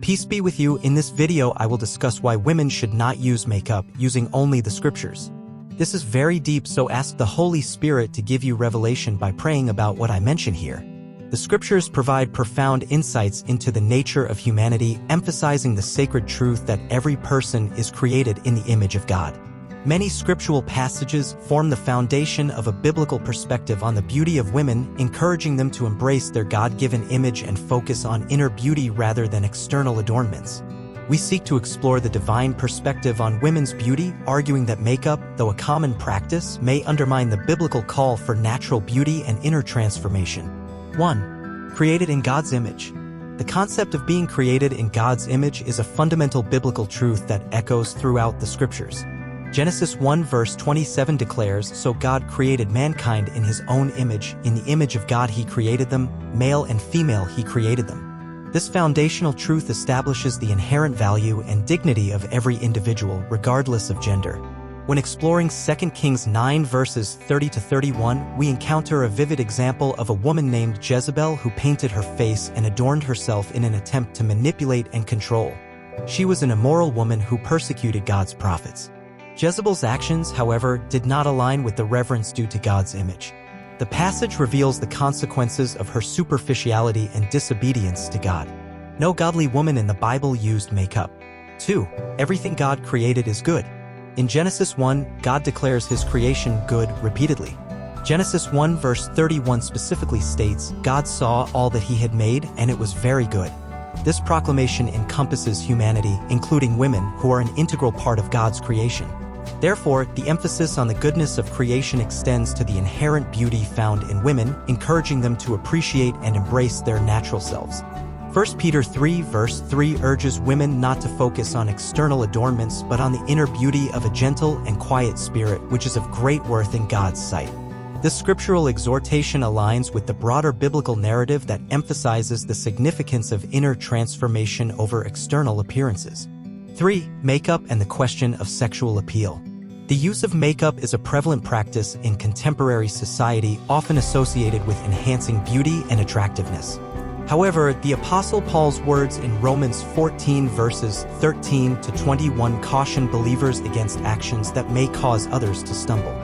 Peace be with you. In this video I will discuss why women should not use makeup, using only the scriptures. This is very deep, so ask the Holy Spirit to give you revelation by praying about what I mention here. The scriptures provide profound insights into the nature of humanity, emphasizing the sacred truth that every person is created in the image of God. Many scriptural passages form the foundation of a biblical perspective on the beauty of women, encouraging them to embrace their God-given image and focus on inner beauty rather than external adornments. We seek to explore the divine perspective on women's beauty, arguing that makeup, though a common practice, may undermine the biblical call for natural beauty and inner transformation. 1. Created in God's image. The concept of being created in God's image is a fundamental biblical truth that echoes throughout the scriptures. Genesis 1 verse 27 declares, "So God created mankind in his own image, in the image of God he created them, male and female he created them." This foundational truth establishes the inherent value and dignity of every individual, regardless of gender. When exploring 2 Kings 9 verses 30 to 31, we encounter a vivid example of a woman named Jezebel who painted her face and adorned herself in an attempt to manipulate and control. She was an immoral woman who persecuted God's prophets. Jezebel's actions, however, did not align with the reverence due to God's image. The passage reveals the consequences of her superficiality and disobedience to God. No godly woman in the Bible used makeup. 2. Everything God created is good. In Genesis 1, God declares his creation good repeatedly. Genesis 1 verse 31 specifically states, "God saw all that he had made, and it was very good." This proclamation encompasses humanity, including women, who are an integral part of God's creation. Therefore, the emphasis on the goodness of creation extends to the inherent beauty found in women, encouraging them to appreciate and embrace their natural selves. 1 Peter 3 verse 3 urges women not to focus on external adornments but on the inner beauty of a gentle and quiet spirit, which is of great worth in God's sight. This scriptural exhortation aligns with the broader biblical narrative that emphasizes the significance of inner transformation over external appearances. 3. Makeup and the question of sexual appeal. The use of makeup is a prevalent practice in contemporary society, often associated with enhancing beauty and attractiveness. However, the Apostle Paul's words in Romans 14 verses 13 to 21 caution believers against actions that may cause others to stumble.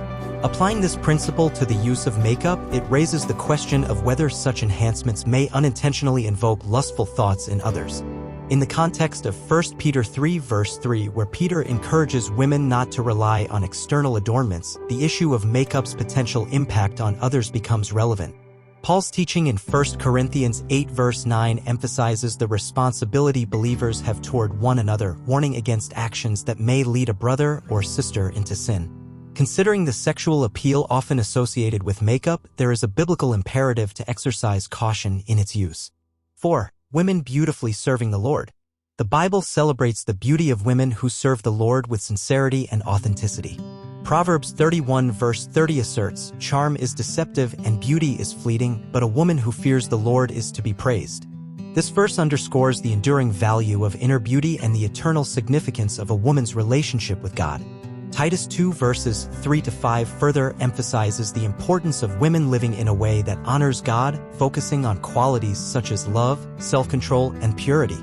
Applying this principle to the use of makeup, it raises the question of whether such enhancements may unintentionally invoke lustful thoughts in others. In the context of 1 Peter 3 verse 3, where Peter encourages women not to rely on external adornments, the issue of makeup's potential impact on others becomes relevant. Paul's teaching in 1 Corinthians 8 verse 9 emphasizes the responsibility believers have toward one another, warning against actions that may lead a brother or sister into sin. Considering the sexual appeal often associated with makeup, there is a biblical imperative to exercise caution in its use. 4. Women beautifully serving the Lord. The Bible celebrates the beauty of women who serve the Lord with sincerity and authenticity. Proverbs 31 verse 30 asserts, "Charm is deceptive and beauty is fleeting, but a woman who fears the Lord is to be praised." This verse underscores the enduring value of inner beauty and the eternal significance of a woman's relationship with God. Titus 2 verses 3 to 5 further emphasizes the importance of women living in a way that honors God, focusing on qualities such as love, self-control, and purity.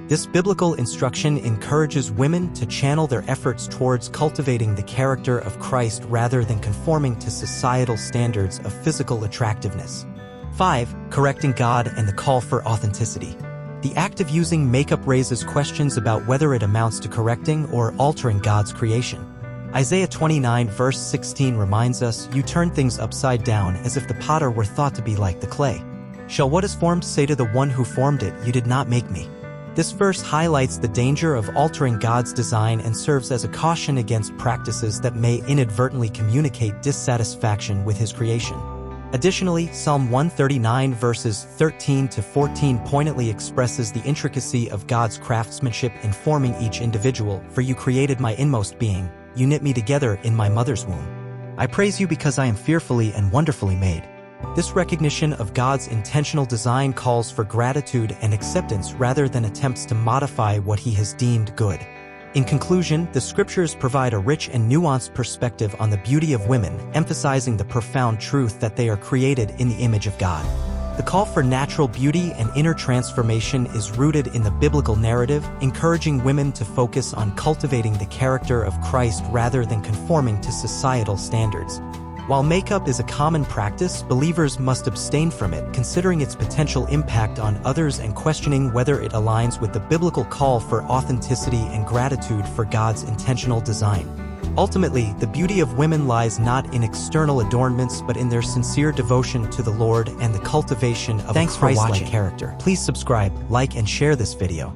This biblical instruction encourages women to channel their efforts towards cultivating the character of Christ rather than conforming to societal standards of physical attractiveness. 5. Correcting God and the call for authenticity. The act of using makeup raises questions about whether it amounts to correcting or altering God's creation. Isaiah 29 verse 16 reminds us, "You turn things upside down as if the potter were thought to be like the clay. Shall what is formed say to the one who formed it, you did not make me?" This verse highlights the danger of altering God's design and serves as a caution against practices that may inadvertently communicate dissatisfaction with his creation. Additionally, Psalm 139 verses 13 to 14 poignantly expresses the intricacy of God's craftsmanship in forming each individual. "For you created my inmost being. You knit me together in my mother's womb. I praise you because I am fearfully and wonderfully made." This recognition of God's intentional design calls for gratitude and acceptance rather than attempts to modify what he has deemed good. In conclusion, the scriptures provide a rich and nuanced perspective on the beauty of women, emphasizing the profound truth that they are created in the image of God. The call for natural beauty and inner transformation is rooted in the biblical narrative, encouraging women to focus on cultivating the character of Christ rather than conforming to societal standards. While makeup is a common practice, believers must abstain from it, considering its potential impact on others and questioning whether it aligns with the biblical call for authenticity and gratitude for God's intentional design. Ultimately, the beauty of women lies not in external adornments but in their sincere devotion to the Lord and the cultivation of a Christ-like character. Please subscribe, like, and share this video.